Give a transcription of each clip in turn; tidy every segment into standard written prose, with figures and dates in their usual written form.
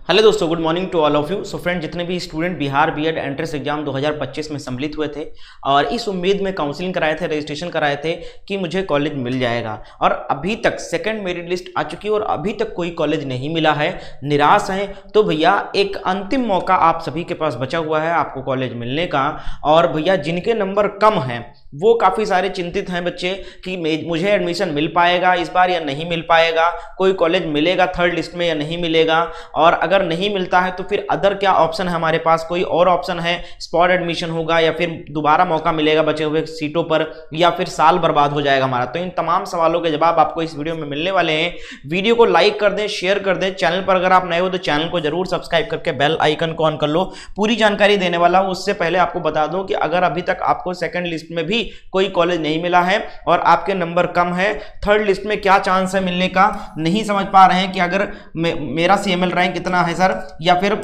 Hello दोस्तों, good morning to all of you. So friend, जितने भी student Bihar B Ed entrance exam 2025 में सम्मिलित हुए थे और इस उम्मीद में काउंसलिंग कराए थे, रजिस्ट्रेशन कराए थे कि मुझे कॉलेज मिल जाएगा, और अभी तक सेकंड मेरिट लिस्ट आ चुकी है और अभी तक कोई कॉलेज नहीं मिला है, निराश हैं, तो भैया एक अंतिम मौका आप सभी के पास बचा हुआ है आपको कॉलेज मिलने का। और भैया जिनके नंबर कम हैं वो काफ़ी सारे चिंतित हैं बच्चे कि मुझे एडमिशन मिल पाएगा इस बार या नहीं मिल पाएगा, कोई कॉलेज मिलेगा थर्ड लिस्ट में या नहीं मिलेगा, और अगर नहीं मिलता है तो फिर अदर क्या ऑप्शन है हमारे पास, कोई और ऑप्शन है, स्पॉट एडमिशन होगा या फिर दोबारा मौका मिलेगा बचे हुए सीटों पर, या फिर साल बर्बाद हो जाएगा हमारा। तो इन तमाम सवालों के जवाब आपको इस वीडियो में मिलने वाले हैं। वीडियो को लाइक कर दें, शेयर कर दें, चैनल पर अगर आप नए हो तो चैनल को जरूर सब्सक्राइब करके बेल आइकन को ऑन कर लो। पूरी जानकारी देने वाला हूं, उससे पहले आपको बता दूं कि अगर अभी तक आपको सेकंड लिस्ट में भी कोई कॉलेज नहीं मिला है और आपके नंबर कम है, थर्ड लिस्ट में क्या चांस है मिलने का, नहीं समझ पा रहे हैं कि अगर मेरा सीएमएल रैंक कितना है सर, या फिर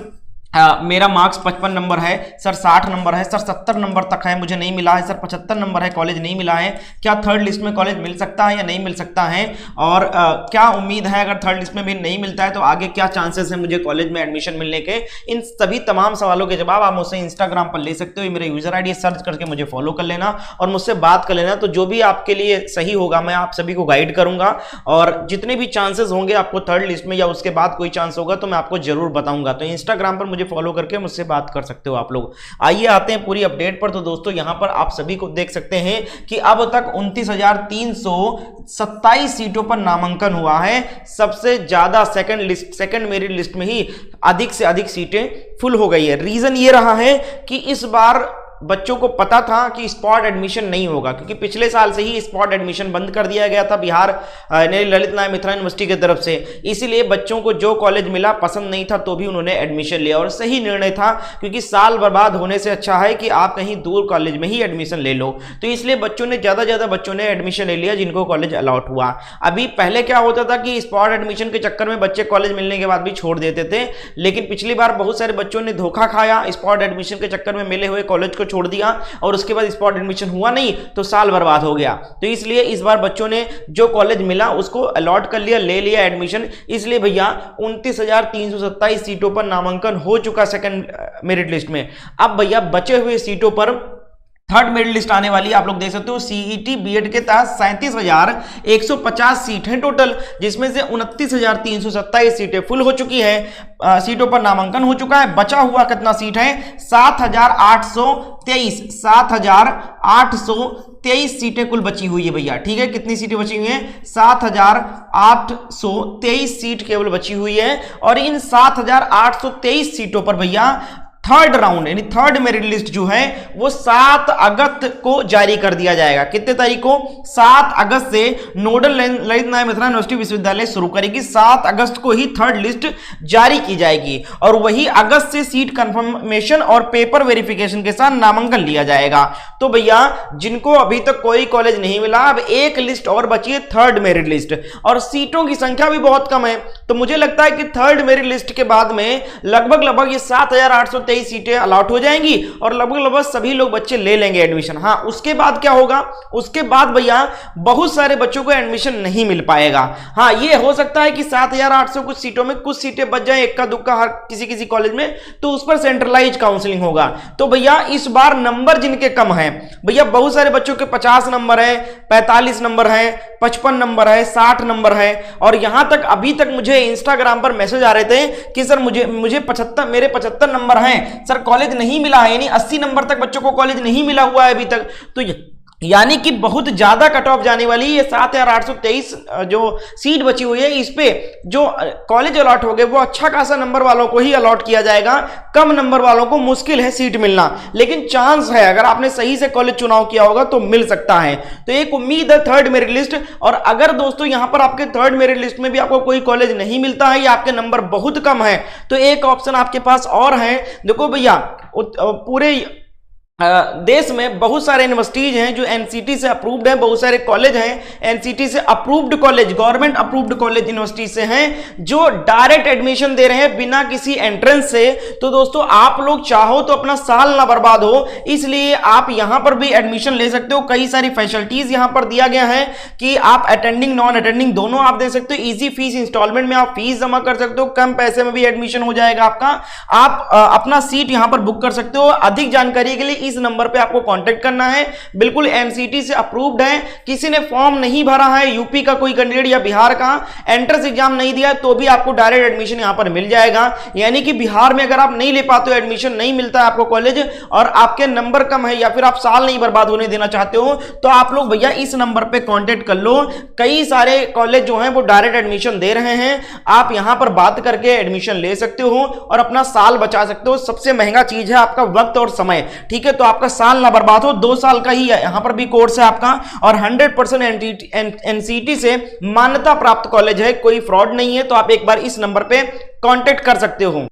मेरा मार्क्स 55 नंबर है सर, 60 नंबर है सर, 70 नंबर तक है, मुझे नहीं मिला है सर, 75 नंबर है, कॉलेज नहीं मिला है, क्या थर्ड लिस्ट में कॉलेज मिल सकता है या नहीं मिल सकता है, और क्या उम्मीद है अगर थर्ड लिस्ट में भी नहीं मिलता है तो आगे क्या चांसेस है मुझे कॉलेज में एडमिशन मिलने के। इन सभी तमाम सवालों के जवाब आप मुझसे इंस्टाग्राम पर ले सकते हो, मेरे यूजर आईडी सर्च करके मुझे फॉलो कर लेना और मुझसे बात कर लेना। तो जो भी आपके लिए सही होगा मैं आप सभी को गाइड करूंगा, और जितने भी चांसेस होंगे आपको थर्ड लिस्ट में या उसके बाद कोई चांस होगा तो मैं आपको जरूर बताऊंगा। तो इंस्टाग्राम पर मुझे फॉलो करके मुझसे बात कर सकते हो आप लोग। आइए आते हैं पूरी अपडेट पर। तो दोस्तों यहां पर आप सभी को देख सकते हैं कि अब तक 29,327 सीटों पर नामांकन हुआ है। सबसे ज्यादा सेकंड मेरिट लिस्ट में ही अधिक से अधिक सीटें फुल हो गई है। रीजन ये रहा है कि इस बार बच्चों को पता था कि स्पॉट एडमिशन नहीं होगा, क्योंकि पिछले साल से ही स्पॉट एडमिशन बंद कर दिया गया था बिहार ललित नारायण मिथिला यूनिवर्सिटी की तरफ से। इसीलिए बच्चों को जो कॉलेज मिला पसंद नहीं था तो भी उन्होंने एडमिशन लिया, और सही निर्णय था, क्योंकि साल बर्बाद होने से अच्छा है कि आप कहीं दूर कॉलेज में ही एडमिशन ले लो। तो इसलिए बच्चों ने ज्यादा बच्चों ने एडमिशन ले लिया जिनको कॉलेज अलॉट हुआ। अभी पहले क्या होता था कि स्पॉट एडमिशन के चक्कर में बच्चे कॉलेज मिलने के बाद भी छोड़ देते थे, लेकिन पिछली बार बहुत सारे बच्चों ने धोखा खाया, स्पॉट एडमिशन के चक्कर में मिले हुए कॉलेज को छोड़ दिया और उसके बाद स्पॉट एडमिशन हुआ नहीं तो साल बर्बाद हो गया। तो इसलिए इस बार बच्चों ने जो कॉलेज मिला उसको अलॉट कर लिया, ले लिया एडमिशन। इसलिए भैया 29,327 सीटों पर नामांकन हो चुका सेकंड मेरिट लिस्ट में। अब भैया बचे हुए सीटों पर थर्ड मेरिट लिस्ट आने वाली है। आप लोग देख सकते हो सीईटी बीएड के तहत 37,150 सीट हैं टोटल, जिसमें से 29,327 सीटें फुल हो चुकी है, सीटों पर नामांकन हो चुका है। बचा हुआ कितना सीट है? 7,823 सीटें कुल बची हुई है भैया। ठीक है, कितनी सीटें बची हुई हैं? 7,823 सीट केवल बची हुई है, और इन 7,823 सीटों पर भैया थर्ड राउंड यानी थर्ड मेरिट लिस्ट जो है वो 7 अगस्त को जारी कर दिया जाएगा। कितने तारीख को? 7 अगस्त से नोडल ललित नारायण मिथिला यूनिवर्सिटी विश्वविद्यालय शुरू करेगी। 7 अगस्त को ही थर्ड लिस्ट जारी की जाएगी, और वही अगस्त से सीट कंफर्मेशन और पेपर वेरिफिकेशन के साथ नामांकन लिया जाएगा। तो भैया जिनको अभी तक कोई कॉलेज नहीं मिला, अब एक लिस्ट और बची है, थर्ड मेरिट लिस्ट, और सीटों की संख्या भी बहुत कम है। तो मुझे लगता है कि थर्ड मेरिट लिस्ट के बाद में लगभग ये 7,823 सीटें अलॉट हो जाएंगी और लगभग सभी लोग बच्चे ले लेंगे एडमिशन। हाँ, उसके बाद क्या होगा? उसके बाद भैया बहुत सारे बच्चों को एडमिशन नहीं मिल पाएगा। हाँ, ये हो सकता है कि 7,800 कुछ सीटों में कुछ सीटें बच जाए, इक्का दुक्का हर किसी कॉलेज में, तो उस पर सेंट्रलाइज काउंसलिंग होगा। तो भैया इस बार नंबर जिनके कम है, भैया बहुत सारे बच्चों के 50 नंबर है, 45 नंबर है, 55 नंबर है, 60 नंबर है, और यहां तक अभी तक मुझे इंस्टाग्राम पर मैसेज आ रहे थे कि सर मुझे मेरे 75 नंबर हैं सर, कॉलेज नहीं मिला है, यानी 80 नंबर तक बच्चों को कॉलेज नहीं मिला हुआ है अभी तक। तो यानी कि बहुत ज्यादा कट ऑफ जाने वाली ये 7,823 जो सीट बची हुई है, इस पे जो कॉलेज अलॉट हो गए वो अच्छा खासा नंबर वालों को ही अलॉट किया जाएगा, कम नंबर वालों को मुश्किल है सीट मिलना, लेकिन चांस है, अगर आपने सही से कॉलेज चुनाव किया होगा तो मिल सकता है। तो एक उम्मीद है थर्ड मेरिट लिस्ट। और अगर दोस्तों यहां पर आपके थर्ड मेरिट लिस्ट में भी आपको कोई कॉलेज नहीं मिलता है या आपके नंबर बहुत कम है, तो एक ऑप्शन आपके पास और है। देखो भैया पूरे देश में बहुत सारे यूनिवर्सिटीज हैं जो एनसीटी से अप्रूव्ड हैं, बहुत सारे कॉलेज हैं एनसीटी से approved college, government approved college university से हैं जो डायरेक्ट एडमिशन दे रहे हैं बिना किसी एंट्रेंस से। तो दोस्तों आप लोग चाहो तो अपना साल ना बर्बाद हो, इसलिए आप यहां पर भी एडमिशन ले सकते हो। कई सारी फैसिलिटीज यहां पर दिया गया है कि आप अटेंडिंग नॉन अटेंडिंग दोनों आप दे सकते हो। इजी फीस इंस्टॉलमेंट में आप फीस जमा कर सकते हो, कम पैसे में भी एडमिशन हो जाएगा आपका। आप अपना सीट यहां पर बुक कर सकते हो। अधिक जानकारी के लिए इस नंबर पे आपको कांटेक्ट करना है। बिल्कुल एनसीटी से अप्रूव्ड है। किसी ने फॉर्म नहीं भरा है, यूपी का कोई कैंडिडेट या बिहार का एंट्रेंस एग्जाम नहीं दिया तो भी आपको डायरेक्ट एडमिशन यहां पर मिल जाएगा। यानी कि बिहार में अगर आप नहीं ले पाते हो, एडमिशन नहीं मिलता है आपको कॉलेज और आपके नंबर कम है या फिर आप साल नहीं बर्बाद होने देना चाहते हो, तो आप लोग भैया इस नंबर पे कांटेक्ट कर लो। कई सारे कॉलेज जो हैं वो डायरेक्ट एडमिशन दे रहे हैं। आप यहां पर बात करके एडमिशन ले सकते हो और अपना साल बचा सकते हो। सबसे महंगा चीज है आपका वक्त और समय, ठीक है। तो आपका साल ना बर्बाद हो, 2 साल का ही यहां पर भी कोर्स है आपका और 100% एनसीटी से मान्यता प्राप्त कॉलेज है, कोई फ्रॉड नहीं है। तो आप एक बार इस नंबर पे कांटेक्ट कर सकते हो।